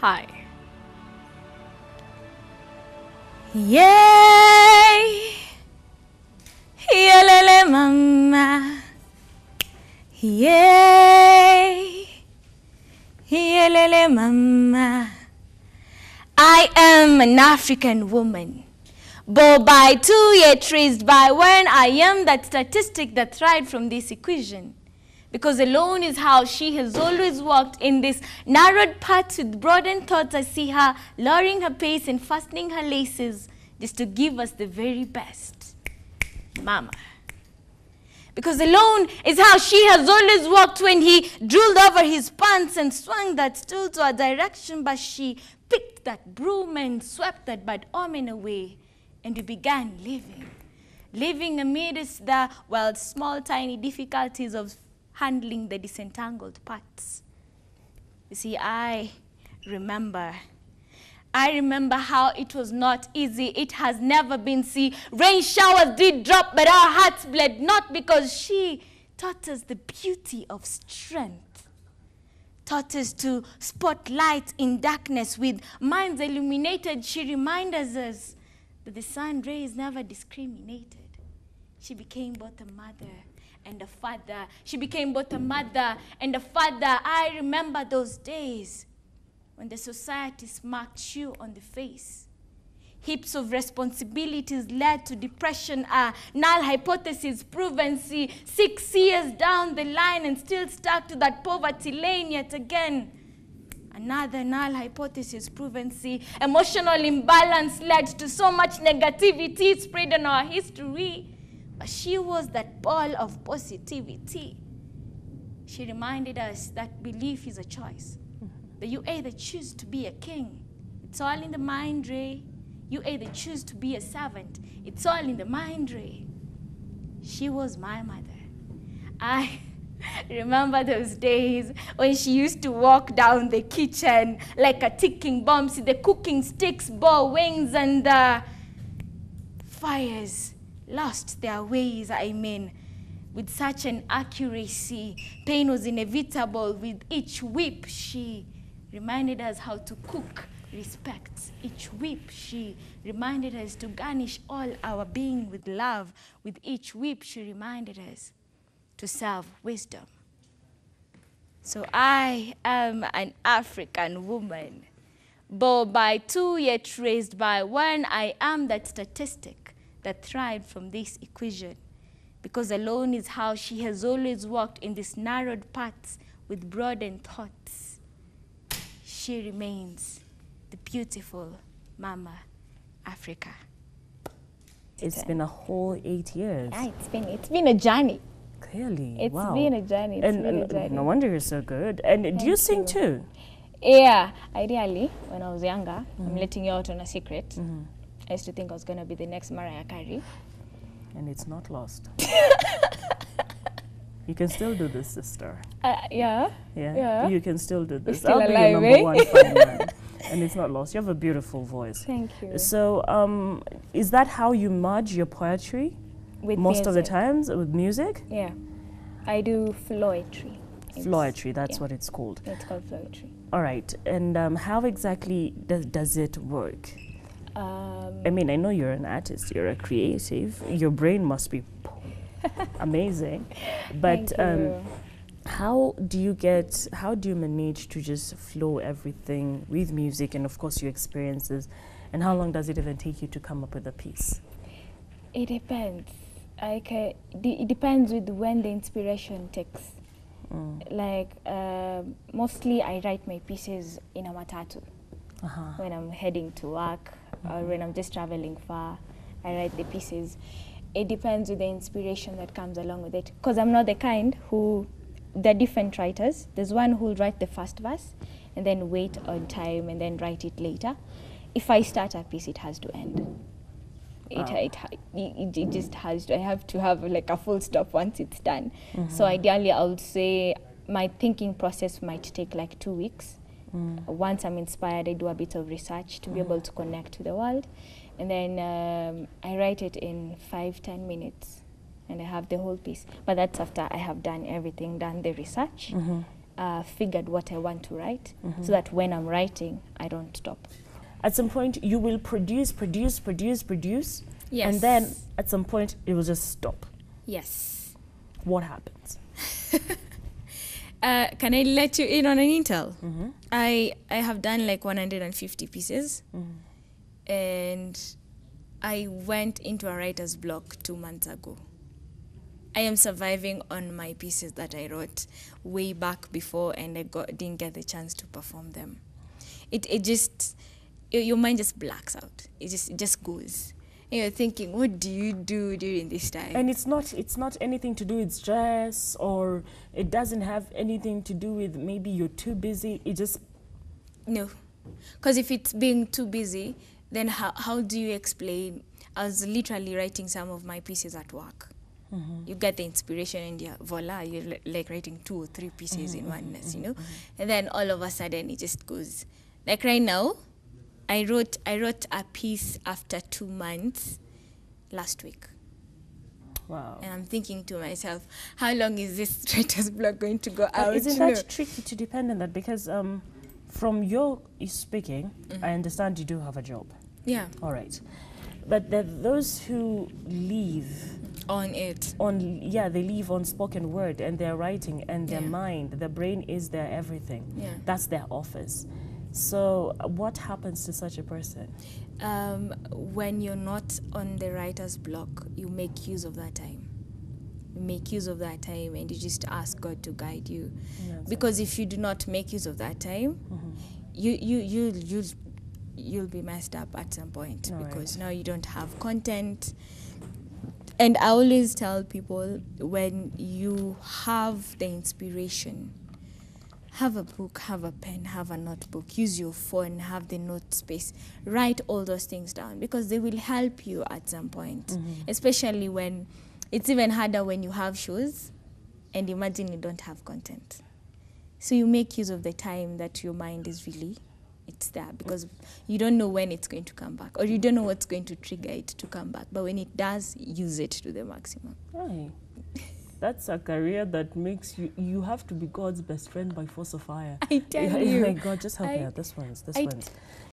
Hi. Yay, yelele mama. Yay, yelele mama. I am an African woman, but by 2 years traced by when I am that statistic that thrived from this equation. Because alone is how she has always walked in this narrowed path with broadened thoughts. I see her lowering her pace and fastening her laces just to give us the very best. Mama. Because alone is how she has always walked when he drooled over his pants and swung that stool to her direction, but she picked that broom and swept that bad omen away, and we began living amidst the, well, small, tiny difficulties of handling the disentangled parts. You see, I remember how it was not easy. It has never been seen. Rain showers did drop, but our hearts bled not, because she taught us the beauty of strength. Taught us to spot light in darkness. With minds illuminated, she reminded us that the sun rays never discriminated. She became both a mother and a father. She became both a mother and a father. I remember those days when the society smacked you on the face. Heaps of responsibilities led to depression. A null hypothesis proven. See, 6 years down the line and still stuck to that poverty lane yet again. Another null hypothesis proven. See, emotional imbalance led to so much negativity spread on our history. But she was that ball of positivity. She reminded us that belief is a choice. That you either choose to be a king. It's all in the mind, Ray. You either choose to be a servant. It's all in the mind, Ray. She was my mother. I remember those days when she used to walk down the kitchen like a ticking bomb. See, the cooking sticks bore wings and the fires lost their ways, with such an accuracy. Pain was inevitable. With each whip, she reminded us how to cook respect. Each whip, she reminded us to garnish all our being with love. With each whip, she reminded us to serve wisdom. So I am an African woman, but by 2 yet raised by 1, I am that statistic that thrived from this equation, because alone is how she has always walked in these narrowed paths with broadened thoughts. She remains the beautiful Mama Africa. It's been a whole 8 years. Yeah, it's been a journey. Clearly, It's wow. been a journey. No wonder you're so good. And do you sing too? Yeah, ideally, when I was younger, I'm letting you out on a secret. I used to think I was going to be the next Mariah Carey. And it's not lost. You can still do this, sister. Yeah. You can still do this. Still I'll alive, be your number 1 fan man. And it's not lost. You have a beautiful voice. Thank you. So is that how you merge your poetry? With most music. of the times with music? Yeah. I do floetry. Floetry, that's what it's called. It's called floetry. All right. And how exactly does it work? I mean, I know you're an artist, you're a creative, your brain must be amazing. But how do you manage to just flow everything with music and of course your experiences, and how long does it even take you to come up with a piece? It depends. It depends with when the inspiration takes. Like mostly I write my pieces in a matatu when I'm heading to work or when I'm just traveling far. I write the pieces. It depends with the inspiration that comes along with it, because I'm not the kind who, they're different writers. There's one who'll write the first verse and then wait on time and then write it later. If I start a piece, it has to end. It just has to, I have to have like a full stop once it's done. So ideally I would say my thinking process might take like 2 weeks. Once I'm inspired, I do a bit of research to be able to connect to the world, and then I write it in 5-10 minutes and I have the whole piece. But that's after I have done everything, done the research figured what I want to write, so that when I'm writing, I don't stop. At some point, you will produce, Yes. and then at some point, it will just stop. Yes. What happens? Can I let you in on an intel? I have done like 150 pieces, and I went into a writer's block 2 months ago. I am surviving on my pieces that I wrote way back before, and I didn't get the chance to perform them. It just, your mind just blacks out. It just goes. And you're thinking, what do you do during this time? And it's not anything to do with stress, or it doesn't have anything to do with maybe you're too busy. It just... No. Because if it's being too busy, then how do you explain? I was literally writing some of my pieces at work. You get the inspiration and voila, you're like writing 2 or 3 pieces in oneness, you know? And then all of a sudden it just goes. Like right now, I wrote a piece after 2 months last week. Wow. And I'm thinking to myself, how long is this writer's block going to go out? Isn't that tricky to depend on that? Because from your speaking, I understand you do have a job. Yeah. All right. But those who live on it. They live on spoken word, and their writing and their mind, the brain is their everything. Yeah. That's their office. So what happens to such a person? When you're not on the writer's block, you make use of that time. You make use of that time, and you just ask God to guide you. Because if you do not make use of that time, you'll be messed up at some point, because now you don't have content. And I always tell people, when you have the inspiration, have a book, have a pen, have a notebook, use your phone, have the note space, write all those things down, because they will help you at some point, especially when it's even harder when you have shows and imagine you don't have content. So you make use of the time that your mind is really, it's there, because you don't know when it's going to come back, or you don't know what's going to trigger it to come back. But when it does, use it to the maximum. Right. That's a career that makes you have to be God's best friend by force of fire. I tell you. Like, God, just help me out. This one's.